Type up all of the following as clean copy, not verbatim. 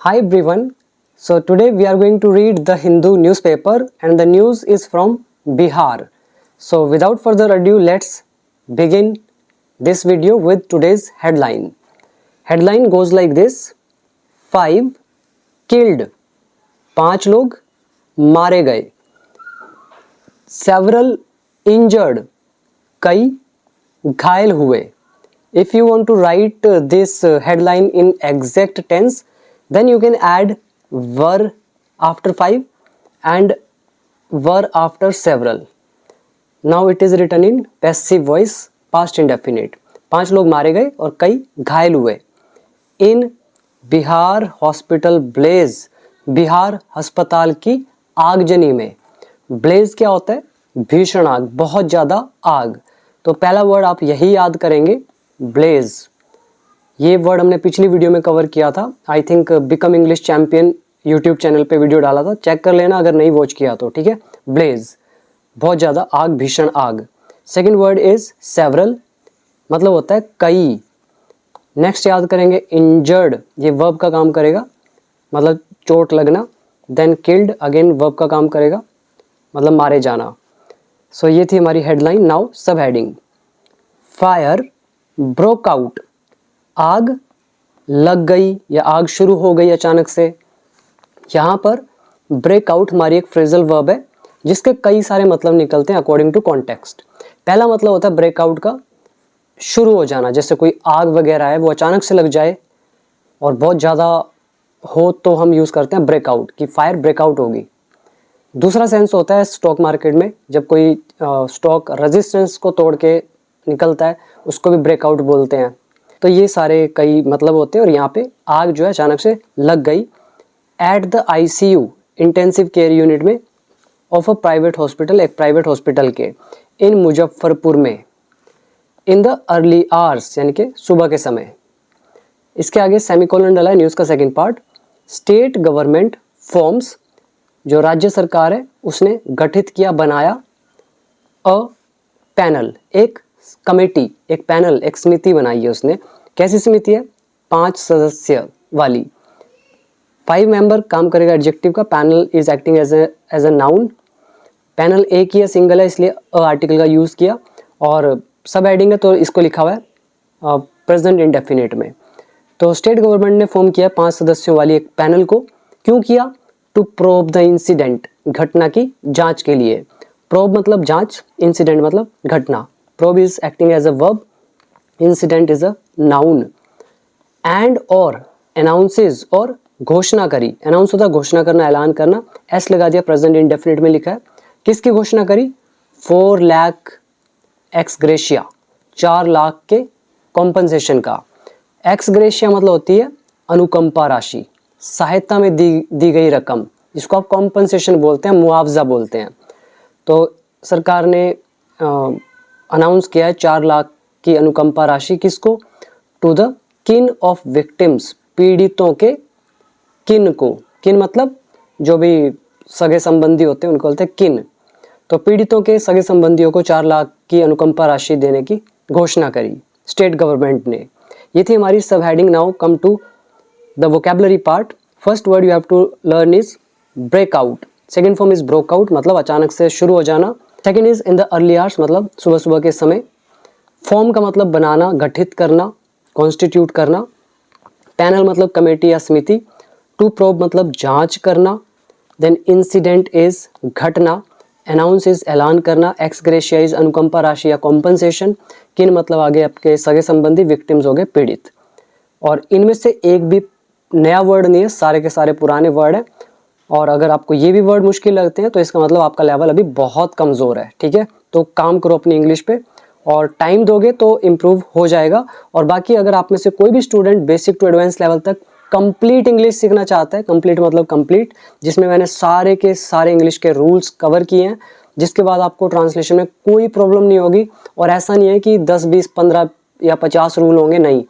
Hi everyone. So today we are going to read the Hindu newspaper and the news is from Bihar. So without further ado, let's begin this video with today's headline. Headline goes like this: 5 killed, 5 लोग मारे गए, several injured, कई घायल हुए. If you want to write this headline in exact tense, then you can add were after 5 and were after several. Now it is written in passive voice, past indefinite. 5 लोग मारे गए और कई घायल हुए. In Bihar hospital blaze, Bihar अस्पताल की आगजनी में. ब्लेज क्या होता है? भीषण आग, बहुत ज़्यादा आग. तो पहला वर्ड आप यही याद करेंगे, ब्लेज. ये वर्ड हमने पिछली वीडियो में कवर किया था. I think become English champion YouTube channel पे वीडियो डाला था, चेक कर लेना अगर नहीं वॉच किया तो. ठीक है, ब्लेज बहुत ज़्यादा आग, भीषण आग. सेकेंड वर्ड इज सेवरल, मतलब होता है कई. नेक्स्ट याद करेंगे इंजर्ड, ये वर्ब का काम करेगा, मतलब चोट लगना. देन किल्ड, अगेन वर्ब का काम करेगा, मतलब मारे जाना. सो ये थी हमारी हेडलाइन. नाउ सब हेडिंग. फायर ब्रोक आउट, आग लग गई या आग शुरू हो गई अचानक से. यहाँ पर ब्रेकआउट हमारी एक फ्रेजल वर्ब है जिसके कई सारे मतलब निकलते हैं अकॉर्डिंग टू कॉन्टेक्स्ट. पहला मतलब होता है ब्रेकआउट का शुरू हो जाना, जैसे कोई आग वगैरह है वो अचानक से लग जाए और बहुत ज़्यादा हो तो हम यूज़ करते हैं ब्रेकआउट, कि फायर ब्रेकआउट होगी. दूसरा सेंस होता है स्टॉक मार्केट में, जब कोई स्टॉक रेजिस्टेंस को तोड़ के निकलता है उसको भी ब्रेकआउट बोलते हैं. तो ये सारे कई मतलब होते हैं. और यहाँ पे आग जो है अचानक से लग गई. At the ICU, intensive care unit में, ऑफ अ प्राइवेट हॉस्पिटल, एक प्राइवेट हॉस्पिटल के, इन मुजफ्फरपुर में, इन द अर्ली आवर्स, यानी कि सुबह के समय. इसके आगे सेमीकोलन डाला है न्यूज़ का second part. State government forms, जो राज्य सरकार है उसने गठित किया, बनाया, अ पैनल, एक कमेटी, एक पैनल, एक समिति बनाई है उसने. कैसी समिति है? 5 सदस्य वाली. 5 मेंबर काम करेगा एडजेक्टिव का. Panel is acting as a noun. Panel एक ही है, सिंगल है, इसलिए अ आर्टिकल का यूज़ किया. और सब हेडिंग है तो इसको लिखा हुआ है प्रेजेंट इंडेफिनिट में. तो स्टेट गवर्नमेंट ने फॉर्म किया 5 सदस्यों वाली एक पैनल को. क्यों किया? टू प्रोब द इंसिडेंट, घटना की जांच के लिए. प्रोब मतलब जांच, इंसिडेंट मतलब घटना. Probe is acting as a verb, incident is a noun. And और अनाउंसेस, और घोषणा करी. अनाउंस होता है घोषणा करना, ऐलान करना. एस लगा दिया, प्रेजेंट इंडेफिनिट में लिखा है. किसकी घोषणा करी? 4 लाख एक्स ग्रेशिया, 4 लाख के कॉम्पनसेशन का. एक्स ग्रेशिया मतलब होती है अनुकंपा राशि, सहायता में दी गई रकम, जिसको आप कॉम्पनसेशन बोलते हैं, मुआवजा बोलते हैं. तो सरकार ने अनाउंस किया है 4 लाख की अनुकंपा राशि. किसको? टू द किन ऑफ विक्टिम्स, पीड़ितों के किन को. किन मतलब जो भी सगे संबंधी होते हैं उनको बोलते हैं किन. तो पीड़ितों के सगे संबंधियों को 4 लाख की अनुकंपा राशि देने की घोषणा करी स्टेट गवर्नमेंट ने. ये थी हमारी sub heading. Now come to the vocabulary part. First word you have to learn is breakout. Second form is broke out, मतलब अचानक से शुरू हो जाना. Second is in the early hours, मतलब सुबह सुबह के समय. फॉर्म का मतलब बनाना, गठित करना, कॉन्स्टिट्यूट करना. पैनल मतलब कमेटी या समिति. टू प्रोब मतलब जांच करना. देन इंसिडेंट इज घटना. अनाउंस इज ऐलान करना. एक्स ग्रेशिया इज अनुकंपा राशि या कॉम्पनसेशन. किन मतलब आगे आपके सगे संबंधी, विक्टिम्स हो गए पीड़ित. और इनमें से एक भी नया वर्ड नहीं है, सारे के सारे पुराने वर्ड हैं. और अगर आपको ये भी वर्ड मुश्किल लगते हैं तो इसका मतलब आपका लेवल अभी बहुत कमज़ोर है. ठीक है, तो काम करो अपनी इंग्लिश पे और टाइम दोगे तो इम्प्रूव हो जाएगा. और बाकी अगर आप में से कोई भी student basic to advance level तक कंप्लीट इंग्लिश सीखना चाहता है, कंप्लीट मतलब कंप्लीट, जिसमें मैंने सारे के सारे इंग्लिश के रूल्स कवर किए हैं, जिसके बाद आपको ट्रांसलेशन में कोई प्रॉब्लम नहीं होगी. और ऐसा नहीं है कि 10, 20, 15 या 50 रूल होंगे, नहीं,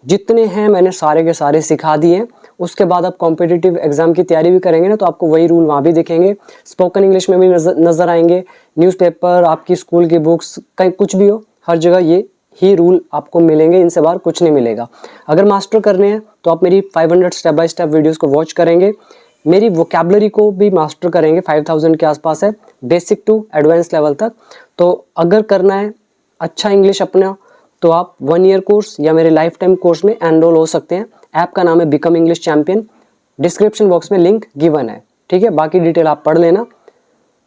जितने हैं मैंने सारे के सारे सिखा दिए हैं. उसके बाद आप कॉम्पिटिटिव एग्जाम की तैयारी भी करेंगे ना, तो आपको वही रूल वहाँ भी दिखेंगे, स्पोकन इंग्लिश में भी नज़र आएंगे, न्यूज़पेपर, आपकी स्कूल की बुक्स, कहीं कुछ भी हो, हर जगह ये ही रूल आपको मिलेंगे, इनसे बाहर कुछ नहीं मिलेगा। अगर मास्टर करने हैं तो आप मेरी 500 स्टेप बाय स्टेप वीडियोस को वॉच करेंगे, मेरी वोकैबुलरी को भी मास्टर करेंगे, 5000 के आसपास है बेसिक टू एडवांस लेवल तक। तो अगर करना है अच्छा इंग्लिश अपना तो आप 1 ईयर कोर्स या मेरे लाइफ टाइम कोर्स में एनरोल हो सकते हैं। ऐप का नाम है become English champion, description box में लिंक गिवन है, ठीक है, बाकी डिटेल आप पढ़ लेना।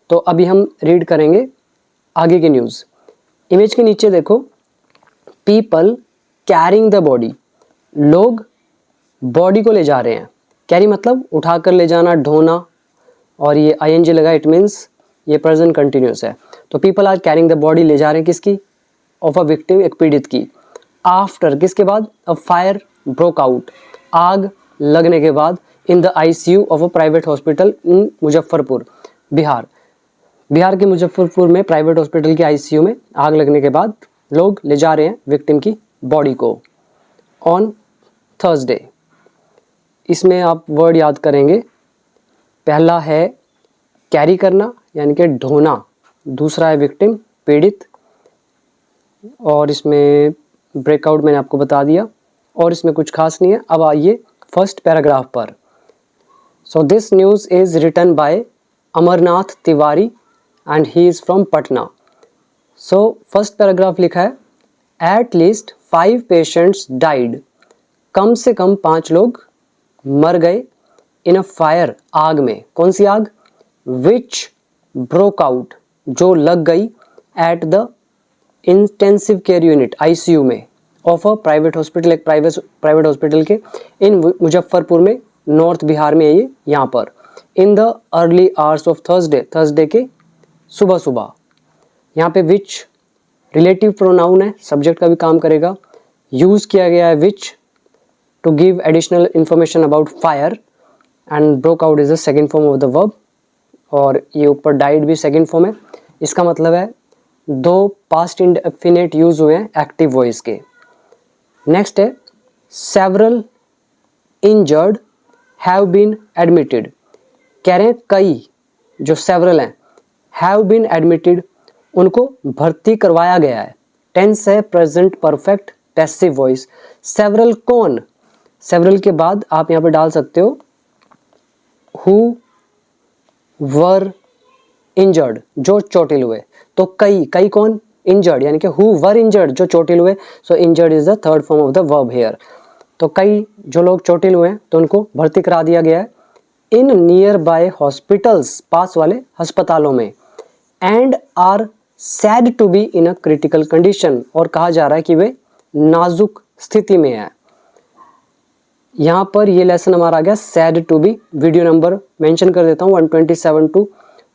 तो अभी हम रीड करेंगे आगे की न्यूज़। इमेज के नीचे देखो, पीपल कैरिंग द बॉडी, लोग बॉडी को ले जा रहे हैं। कैरी मतलब उठाकर ले जाना, ढोना, और ये आईएनजी लगा, इट मीन्स ये प्रेजेंट कंटिन्यूस है। तो people are carrying the body, ले जा रहे हैं किसकी, ऑफ अ विक्टिम, एक पीड़ित की। आफ्टर किसके बाद, अ फायर ब्रोक आउट, आग लगने के बाद, in the ICU of a private hospital in Muzaffarpur, Bihar. Bihar के मुजफ्फरपुर में प्राइवेट हॉस्पिटल के आईसीयू में आग लगने के बाद लोग ले जा रहे हैं विक्टिम की बॉडी को ऑन थर्सडे। इसमें आप वर्ड याद करेंगे, पहला है कैरी करना यानी कि ढोना, दूसरा है विक्टिम पीड़ित, और इसमें ब्रेकआउट मैंने आपको बता दिया, और इसमें कुछ खास नहीं है। अब आइए फर्स्ट पैराग्राफ पर। So this news is written by Amarnath Tiwari and he is from Patna. So first paragraph लिखा है, एट लीस्ट 5 पेशेंट्स डाइड, कम से कम 5 लोग मर गए, इन अ फायर, आग में, कौन सी आग, विच ब्रोक आउट, जो लग गई, at the intensive care unit, ICU में, ऑफ अ प्राइवेट हॉस्पिटल, एक प्राइवेट हॉस्पिटल के, इन मुजफ्फरपुर में, नॉर्थ बिहार में है ये, यहाँ पर, in the early hours of Thursday, Thursday के सुबह सुबह। यहाँ पे विच रिलेटिव प्रोनाउन है, सब्जेक्ट का भी काम करेगा, यूज़ किया गया है which to give additional information about fire, and broke out is the second form of the verb, और ये ऊपर डाइड भी सेकेंड फॉर्म है। इसका मतलब है 2 पास्ट इंडेफिनिट यूज हुए हैं एक्टिव वॉइस के। नेक्स्ट है, several injured have been admitted, कह रहे हैं कई, जो सेवरल हैं, हैव बीन एडमिटेड, उनको भर्ती करवाया गया है। टेंस है present perfect passive voice. Several कौन, सेवरल के बाद आप यहाँ पे डाल सकते हो हु वर इंजर्ड, जो चोटिल हुए। तो कई, कई कौन, इंजर्ड, यानी कि हु वर इंजर्ड, जो चोटिल हुए। So injured is the third form of the verb here. तो कई जो लोग चोटिल हुए हैं तो उनको भर्ती करा दिया गया है, इन नियर बाय हॉस्पिटल्स, पास वाले अस्पतालों में, and are said to be in a critical condition, और कहा जा रहा है कि वे नाजुक स्थिति में है। यहाँ पर ये लेसन हमारा आ गया said to be. Video number mention कर देता हूँ 127 टू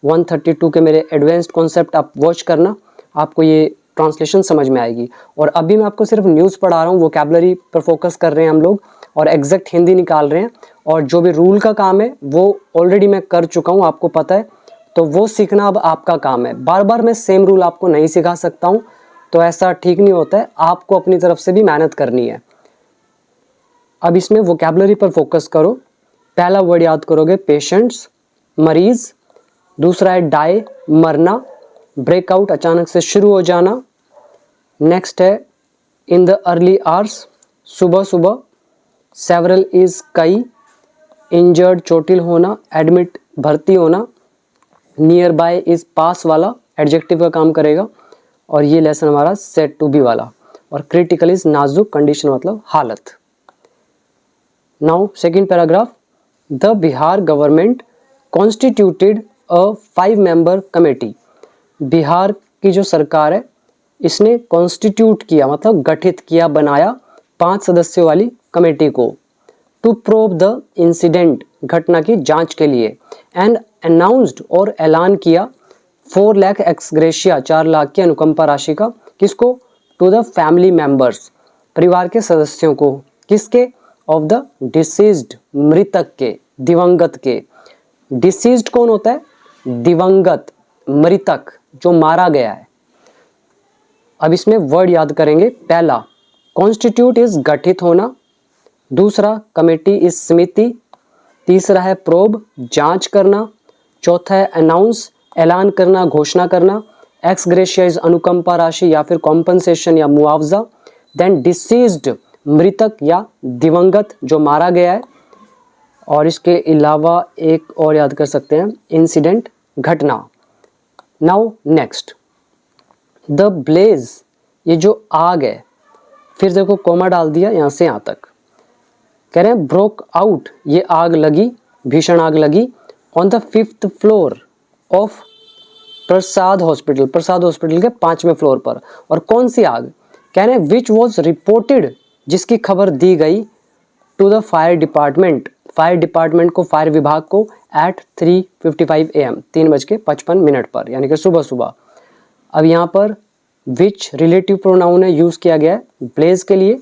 132 के मेरे एडवांस्ड कॉन्सेप्ट आप वॉच करना, आपको ये ट्रांसलेशन समझ में आएगी। और अभी मैं आपको सिर्फ न्यूज़ पढ़ा रहा हूँ, वोकैबुलरी पर फोकस कर रहे हैं हम लोग, और एग्जैक्ट हिंदी निकाल रहे हैं, और जो भी रूल का काम है वो ऑलरेडी मैं कर चुका हूँ, आपको पता है, तो वो सीखना अब आपका काम है। बार बार मैं सेम रूल आपको नहीं सिखा सकता हूँ, तो ऐसा ठीक नहीं होता है, आपको अपनी तरफ से भी मेहनत करनी है। अब इसमें वोकैबुलरी पर फोकस करो। पहला वर्ड याद करोगे पेशेंट्स, मरीज, दूसरा है डाई, मरना, ब्रेकआउट, अचानक से शुरू हो जाना। नेक्स्ट है इन द अर्ली आवर्स, सुबह सुबह, सेवरल इज कई, इंजर्ड चोटिल होना, एडमिट भर्ती होना, नियर बाय इज पास वाला, एडजेक्टिव का काम करेगा, और ये लेसन हमारा सेड टू बी वाला, और क्रिटिकल इज नाजुक, कंडीशन मतलब हालत। Now second paragraph, the Bihar government constituted a 5 member committee, Bihar की जो सरकार है इसने कॉन्स्टिट्यूट किया मतलब गठित किया, बनाया 5 सदस्यों वाली कमेटी को, टू प्रोब द इंसिडेंट, घटना की जांच के लिए, एंड अनाउंस्ड, और ऐलान किया, 4 लाख एक्स ग्रेशिया, 4 लाख की अनुकंपा राशि का, किसको, टू द फैमिली मेंबर्स, परिवार के सदस्यों को, किसके, ऑफ द डिसीज्ड, मृतक के, दिवंगत के। डिसीज्ड कौन होता है, दिवंगत, मृतक, जो मारा गया है। अब इसमें वर्ड याद करेंगे, पहला कॉन्स्टिट्यूट इज गठित होना, दूसरा कमेटी इज समिति, तीसरा है प्रोब, जांच करना, चौथा है अनाउंस, ऐलान करना, घोषणा करना, एक्स ग्रेशिया इज अनुकंपा राशि या फिर कॉम्पनसेशन या मुआवजा, देन डिसीज्ड मृतक या दिवंगत जो मारा गया है, और इसके अलावा एक और याद कर सकते हैं इंसिडेंट घटना। नाउ नेक्स्ट द ब्लेज, ये जो आग है, फिर देखो कॉमा डाल दिया यहाँ से यहाँ तक, कह रहे हैं ब्रोक आउट, ये आग लगी, भीषण आग लगी on the 5th floor of Prasad hospital, Prasad hospital के 5वें फ्लोर पर। और कौन सी आग, कह रहे हैं विच वॉज रिपोर्टेड, जिसकी खबर दी गई to the fire department, fire department को, फायर विभाग को एट 3:55 AM, 3:55 पर, यानी कि सुबह सुबह। अब यहाँ पर विच रिलेटिव प्रोनाउन है, यूज किया गया है ब्लेज के लिए।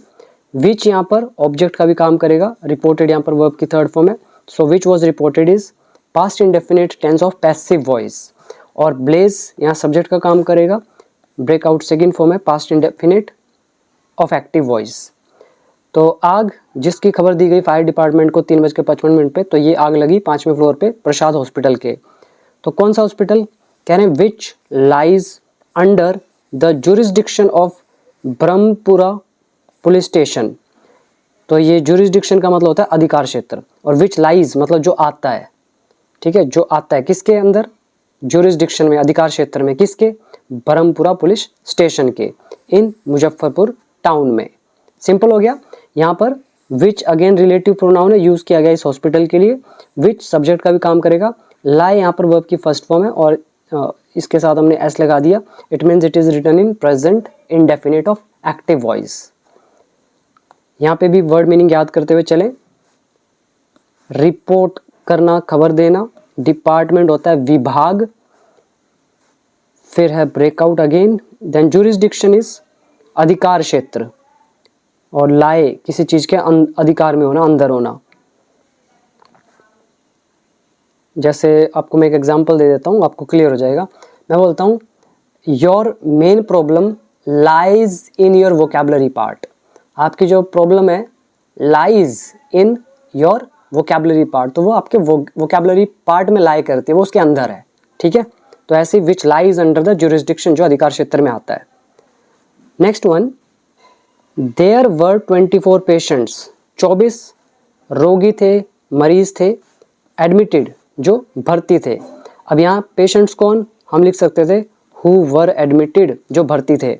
विच यहाँ पर ऑब्जेक्ट का भी काम करेगा, रिपोर्टेड यहाँ पर वर्ब की थर्ड फॉर्म है, so which was reported is past indefinite tense of passive voice, और ब्लेज यहाँ सब्जेक्ट का काम करेगा, ब्रेकआउट सेकंड फॉर्म है, past indefinite of active voice. तो आग जिसकी खबर दी गई फायर डिपार्टमेंट को 3:55 पे, तो ये आग लगी 5वें फ्लोर पे प्रसाद हॉस्पिटल के। तो कौन सा हॉस्पिटल, कह रहे हैं which lies under the jurisdiction of Brahmpura police station. तो ये जुरिस्डिक्शन का मतलब होता है अधिकार क्षेत्र, और विच लाइज मतलब जो आता है, ठीक है, जो आता है किसके अंदर, जुरिस्डिक्शन में, अधिकार क्षेत्र में, किसके, ब्रह्मपुरा पुलिस स्टेशन के, इन मुजफ्फरपुर टाउन में। सिंपल हो गया। यहाँ पर विच अगेन रिलेटिव प्रोनाउन है, यूज किया गया इस हॉस्पिटल के लिए। विच सब्जेक्ट का भी काम करेगा, लाई यहाँ पर वर्ब की फर्स्ट फॉर्म है, और इसके साथ हमने एस लगा दिया, it means it is written in present indefinite of active voice. यहाँ पे भी वर्ड मीनिंग याद करते हुए चलें। रिपोर्ट करना, खबर देना, डिपार्टमेंट होता है विभाग, फिर है breakout again, then jurisdiction is अधिकार क्षेत्र, और लाए किसी चीज के अधिकार में होना, अंदर होना। जैसे आपको मैं एक एग्जांपल दे देता हूँ, आपको क्लियर हो जाएगा। मैं बोलता हूँ your main problem lies in your vocabulary part, आपकी जो प्रॉब्लम है lies in your vocabulary part, तो वो आपके वोकैबुलरी पार्ट में लाई करती है, वो उसके अंदर है, ठीक है। तो ऐसे which lies under the jurisdiction, जो अधिकार क्षेत्र में आता है। Next one, there were 24 patients, 24 रोगी थे, मरीज थे, एडमिटेड जो भर्ती थे। अब यहाँ पेशेंट्स कौन, हम लिख सकते थे हु वर एडमिटेड, जो भर्ती थे,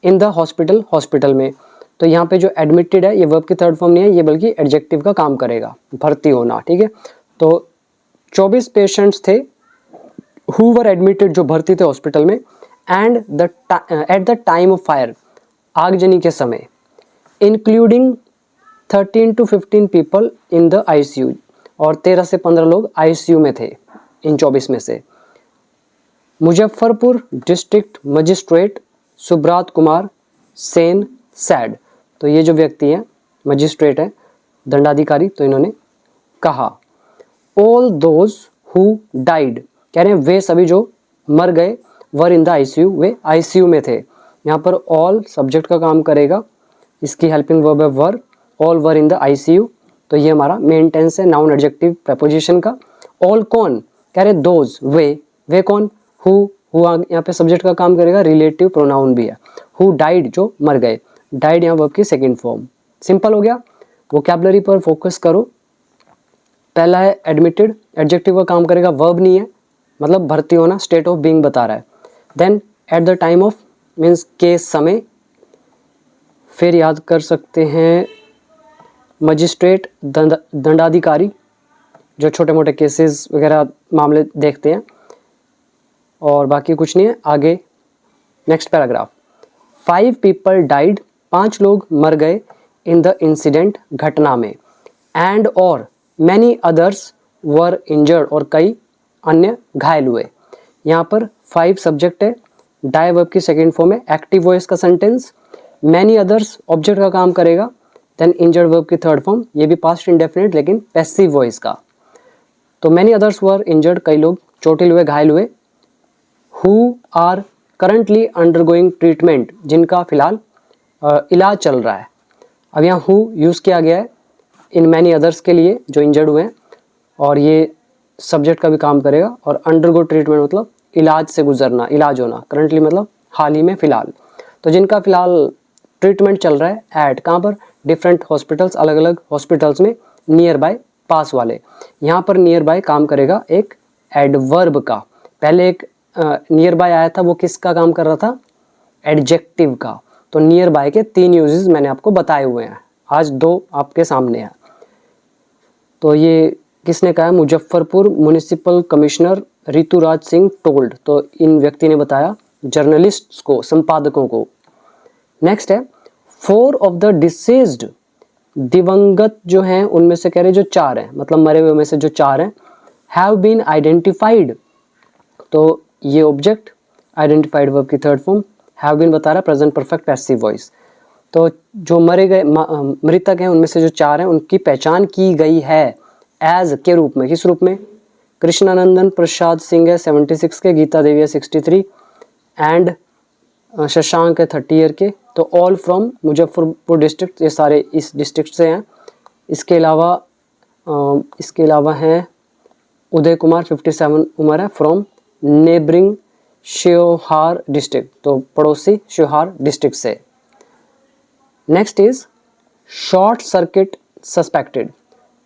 इन द हॉस्पिटल, हॉस्पिटल में। तो यहाँ पे जो एडमिटेड है ये वर्ब की थर्ड फॉर्म नहीं है, ये बल्कि एडजेक्टिव का काम करेगा, भर्ती होना, ठीक है। तो 24 पेशेंट्स थे हु वर एडमिटेड, जो भर्ती थे हॉस्पिटल में, and eight the time of fire, आगजनी के समय, including 13 to 15 people in the ICU, और 13 से 15 लोग ICU में थे इन 24 में से। Muzaffarpur district magistrate Subrat Kumar Sen said, तो ये जो व्यक्ति हैं मजिस्ट्रेट है, दंडाधिकारी, तो इन्होंने कहा। ऑल दोज हु डाइड, कह रहे हैं वे सभी जो मर गए, वर इन द ICU, वे ICU में थे। यहाँ पर ऑल सब्जेक्ट का काम करेगा, इसकी हेल्पिंग वर्ब है were, all were in the ICU, तो ये हमारा मेन टेंस है नाउन एडजेक्टिव प्रपोजिशन का। ऑल कौन, कह रहे दोज, वे कौन, हु यहाँ पे सब्जेक्ट का काम करेगा, रिलेटिव प्रोनाउन भी है। हु डाइड जो मर गए, डाइड यहाँ वर्ब की सेकंड फॉर्म। सिंपल हो गया। वोकैबुलरी पर फोकस करो। पहला है एडमिटेड, एडजेक्टिव का काम करेगा, वर्ब नहीं है, मतलब भर्ती होना, स्टेट ऑफ बीइंग बता रहा है। Then at the time of means के समय, फिर याद कर सकते हैं मजिस्ट्रेट, दंडाधिकारी, जो छोटे मोटे केसेस वगैरह मामले देखते हैं, और बाकी कुछ नहीं है। आगे नेक्स्ट पैराग्राफ, 5 पीपल डाइड, 5 लोग मर गए, इन द इंसिडेंट, घटना में, एंड और मैनी अदर्स वर इंजर्ड, और कई अन्य घायल हुए। यहाँ पर 5 सब्जेक्ट है, डाई वर्ब की सेकेंड फॉर्म है, एक्टिव वॉइस का सेंटेंस, मैनी अदर्स ऑब्जेक्ट का काम करेगा, देन इंजर्ड वर्ब की थर्ड फॉर्म, ये भी पास्ट इंडेफिनिट लेकिन पैसिव वॉइस का। तो मैनी अदर्स वर इंजर्ड, कई लोग चोटिल हुए, घायल हुए। Who are currently undergoing treatment, जिनका फिलहाल इलाज चल रहा है। अब यहाँ हु यूज़ किया गया है इन मैनी अदर्स के लिए जो इंजर्ड हुए हैं, और ये सब्जेक्ट का भी काम करेगा, और अंडरगो ट्रीटमेंट मतलब इलाज से गुजरना, इलाज होना, करंटली मतलब हाल ही में, फिलहाल। तो जिनका फिलहाल ट्रीटमेंट चल रहा है एट, कहाँ पर, डिफरेंट हॉस्पिटल्स, अलग अलग हॉस्पिटल्स में, नियर बाय, पास वाले। यहाँ पर नियर बाय काम करेगा एक एडवर्ब का। पहले एक नियर बाय आया था, वो किसका काम कर रहा था, एडजेक्टिव का। तो नियर बाय के 3 यूजेस मैंने आपको बताए हुए हैं, आज 2 आपके सामने हैं। तो ये किसने कहा है, Muzaffarpur municipal commissioner Rituraj Singh told. तो इन व्यक्ति ने बताया जर्नलिस्ट्स को, संपादकों को। नेक्स्ट है 4 ऑफ द डिसीज्ड, दिवंगत जो हैं उनमें से कह रहे जो 4 हैं, मतलब मरे हुए में से जो 4 हैं, हैव बीन आइडेंटिफाइड। तो ये ऑब्जेक्ट, आइडेंटिफाइड वर्ब की थर्ड फॉर्म, हैव बीन बता रहा है प्रेजेंट परफेक्ट पैसिव वॉइस। तो जो मरे गए मृतक हैं उनमें से जो 4 हैं उनकी पहचान की गई है एज के रूप में, किस रूप में, कृष्णानंदन प्रसाद सिंह है 76 के, गीता देवी है 63 एंड शशांक है 30 ईयर के। तो ऑल फ्रॉम मुजफ्फरपुर डिस्ट्रिक्ट, ये सारे इस डिस्ट्रिक्ट से हैं। इसके अलावा हैं उदय कुमार 57 उम्र है, फ्रॉम नेबरिंग श्योहार डिस्ट्रिक्ट, तो पड़ोसी श्योहार डिस्ट्रिक्ट से। Next is short circuit suspected,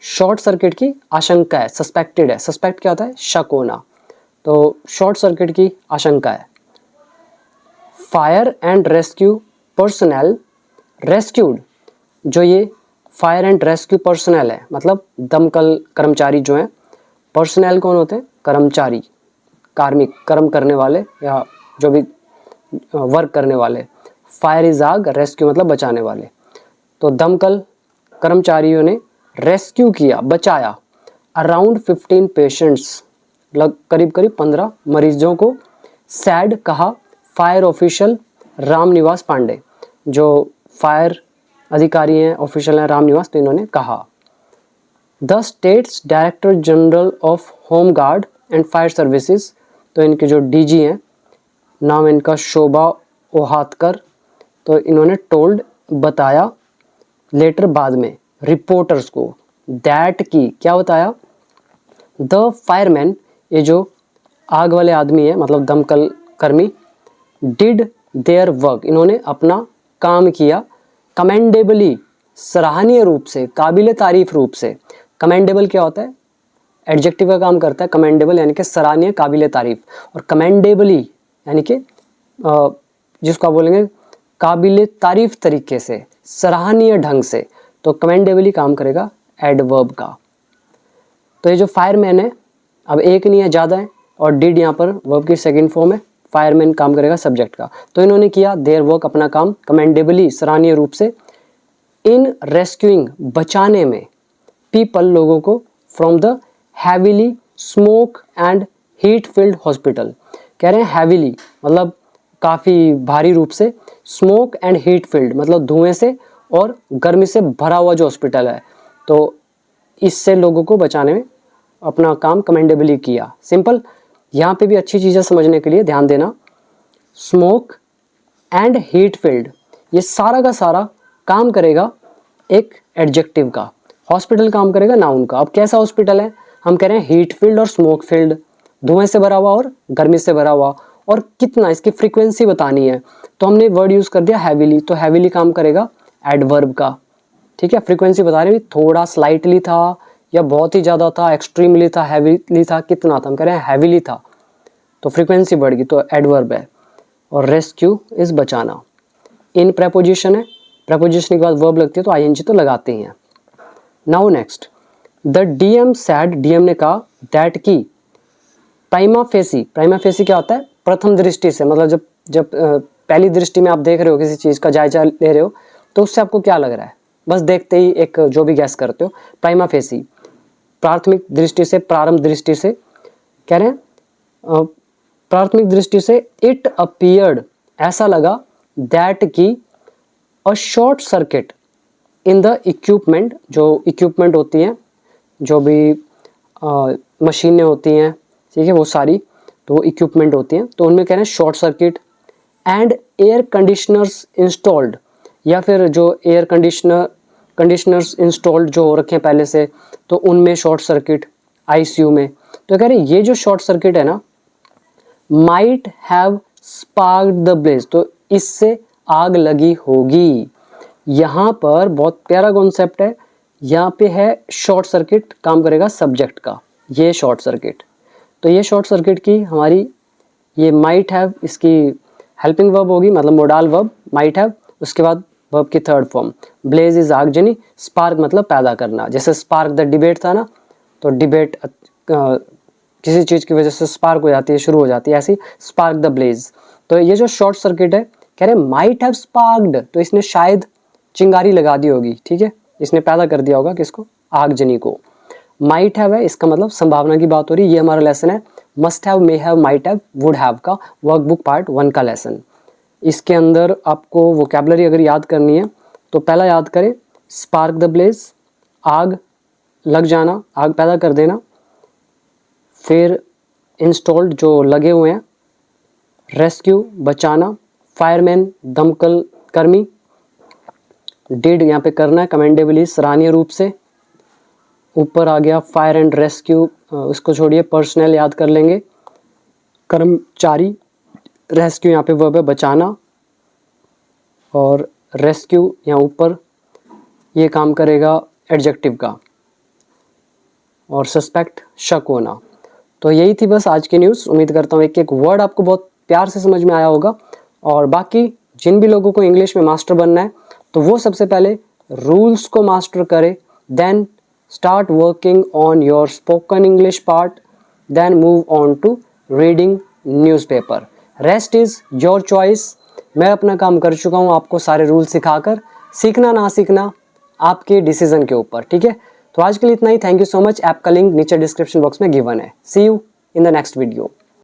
short circuit की आशंका है, सस्पेक्टेड है, सस्पेक्ट क्या होता है, शक होना, तो शॉर्ट सर्किट की आशंका है। Fire and rescue personal rescued, जो ये फायर एंड रेस्क्यू पर्सनल है, मतलब दमकल कर्मचारी जो हैं, पर्सनल कौन होते हैं, कर्मचारी, कार्मिक, कर्म करने वाले या जो भी वर्क करने वाले। फायर इज आग, रेस्क्यू मतलब बचाने वाले। तो दमकल कर्मचारियों ने रेस्क्यू किया, बचाया अराउंड 15 पेशेंट्स, करीब करीब 15 मरीजों को। सैड कहा फायर ऑफिशियल रामनिवास पांडे, जो फायर अधिकारी हैं, ऑफिशियल हैं रामनिवास, तो इन्होंने कहा। The states director general of home guard and fire services, तो इनके जो डीजी हैं, नाम इनका शोभा ओहातकर, तो इन्होंने टोल्ड बताया, लेटर बाद में, रिपोर्टर्स को, दैट की क्या बताया, द फायरमैन, ये जो आग वाले आदमी है मतलब दमकल कर्मी, डिड देयर वर्क, इन्होंने अपना काम किया, कमेंडेबली, सराहनीय रूप से, काबिल तारीफ रूप से। कमेंडेबल क्या होता है, एडजेक्टिव का काम करता है, कमेंडेबल यानी कि सराहनीय, काबिल तारीफ, और कमेंडेबली यानी कि जिसको आप बोलेंगे काबिल तारीफ तरीके से, सराहनीय ढंग से, तो कमेंडेबली काम करेगा एडवर्ब का। तो ये जो फायरमैन है, अब एक नहीं है, ज़्यादा है, और डिड यहाँ पर वर्ब की सेकंड फॉर्म है, फायरमैन काम करेगा सब्जेक्ट का। तो इन्होंने किया देयर वर्क, अपना काम, कमेंडेबली, सराहनीय रूप से, इन रेस्क्यूइंग, बचाने में, पीपल, लोगों को, from the heavily smoke and heat field hospital. कह रहे हैं हैवीली मतलब काफ़ी भारी रूप से, स्मोक एंड हीट फिल्ड मतलब धुएं से और गर्मी से भरा हुआ जो हॉस्पिटल है, तो इससे लोगों को बचाने में अपना काम कमेंडेबली किया। सिंपल, यहाँ पे भी अच्छी चीज़ें समझने के लिए ध्यान देना, स्मोक एंड हीट फिल्ड, ये सारा का सारा काम करेगा एक एडजेक्टिव का, हॉस्पिटल काम करेगा नाउन का। अब कैसा हॉस्पिटल है, हम कह रहे हैं हीट फील्ड और स्मोक फील्ड, धुएं से भरा हुआ और गर्मी से भरा हुआ, और कितना, इसकी फ्रीक्वेंसी बतानी है, तो हमने वर्ड यूज कर दिया हैवीली, तो हैवीली काम करेगा एडवर्ब का। ठीक है, फ्रीक्वेंसी बता रहे हैं, थोड़ा स्लाइटली था या बहुत ही ज़्यादा था, एक्सट्रीमली था, हैवीली था, कितना था, हम कह रहे हैं हैवीली था, तो फ्रीक्वेंसी बढ़ गई, तो एडवर्ब है। और रेस्क्यू इज बचाना, इन प्रेपोजिशन है, प्रेपोजिशन के बाद वर्ब लगती है तो आईएनजी तो लगाते ही हैं। Now next, the DM sad, DM ने कहा, दैट की, प्राइमा फेसी, प्राइमा फेसी क्या होता है, प्रथम दृष्टि से, मतलब जब पहली दृष्टि में आप देख रहे हो किसी चीज़ का जायजा ले रहे हो, तो उससे आपको क्या लग रहा है, बस देखते ही एक जो भी गैस करते हो, प्राइमा फेसी, प्राथमिक दृष्टि से, प्रारंभ दृष्टि से, कह रहे हैं प्राथमिक दृष्टि से, इट अपीयर्ड, ऐसा लगा, दैट की, a short circuit in the equipment, जो इक्विपमेंट होती हैं, जो भी मशीनें होती हैं, ठीक है, वो सारी तो इक्विपमेंट होती हैं, तो उनमें कह रहे हैं short circuit, and air conditioners installed, या फिर जो एयर कंडीशनर्स इंस्टॉल्ड जो हो रखे हैं पहले से, तो उनमें शॉर्ट सर्किट, आईसीयू में, तो कह रहे हैं ये जो शॉर्ट सर्किट है ना, might have sparked the blaze, तो इससे आग लगी होगी। यहाँ पर बहुत प्यारा कॉन्सेप्ट है, यहाँ पे है शॉर्ट सर्किट काम करेगा सब्जेक्ट का, ये शॉर्ट सर्किट। तो ये शॉर्ट सर्किट की हमारी ये माइट हैव इसकी हेल्पिंग वर्ब होगी, मतलब मोडाल वर्ब माइट हैव, उसके बाद वर्ब की थर्ड फॉर्म ब्लेज इज आगजनी, स्पार्क मतलब पैदा करना, जैसे स्पार्क द डिबेट था ना, तो डिबेट किसी चीज़ की वजह से स्पार्क हो जाती है, शुरू हो जाती है, ऐसी स्पार्क द ब्लेज। तो ये जो शॉर्ट सर्किट है, कह रहे माइट हैव स्पार्क्ड, तो इसने शायद चिंगारी लगा दी होगी, ठीक है, इसने पैदा कर दिया होगा किसको, आगजनी को। माइट हैव है, इसका मतलब संभावना की बात हो रही है। ये हमारा लेसन है must have, may have, might have, would have का वर्कबुक पार्ट 1 का लेसन। इसके अंदर आपको वोकैबुलरी अगर याद करनी है तो पहला याद करें स्पार्क द ब्लेज, आग लग जाना, आग पैदा कर देना। फिर इंस्टॉल्ड जो लगे हुए हैं, रेस्क्यू बचाना, फायरमैन दमकल कर्मी, डिड यहाँ पे करना है कमेंडेबली सराहनीय रूप से। ऊपर आ गया फायर एंड रेस्क्यू, उसको छोड़िए, पर्सनल याद कर लेंगे, कर्मचारी, रेस्क्यू यहाँ पे वर्ब है बचाना, और रेस्क्यू यहाँ ऊपर ये काम करेगा एडजेक्टिव का, और सस्पेक्ट शक होना। तो यही थी बस आज की न्यूज़। उम्मीद करता हूँ एक एक वर्ड आपको बहुत प्यार से समझ में आया होगा। और बाकी जिन भी लोगों को इंग्लिश में मास्टर बनना है तो वो सबसे पहले रूल्स को मास्टर करे, then start working on your spoken English part, then move on to reading newspaper. Rest is your choice. मैं अपना काम कर चुका हूँ आपको सारे रूल सिखाकर, सीखना ना सीखना आपके डिसीजन के ऊपर, ठीक है। तो आज के लिए इतना ही। Thank you so much. App का लिंक नीचे डिस्क्रिप्शन बॉक्स में गिवन है। See you in the next video.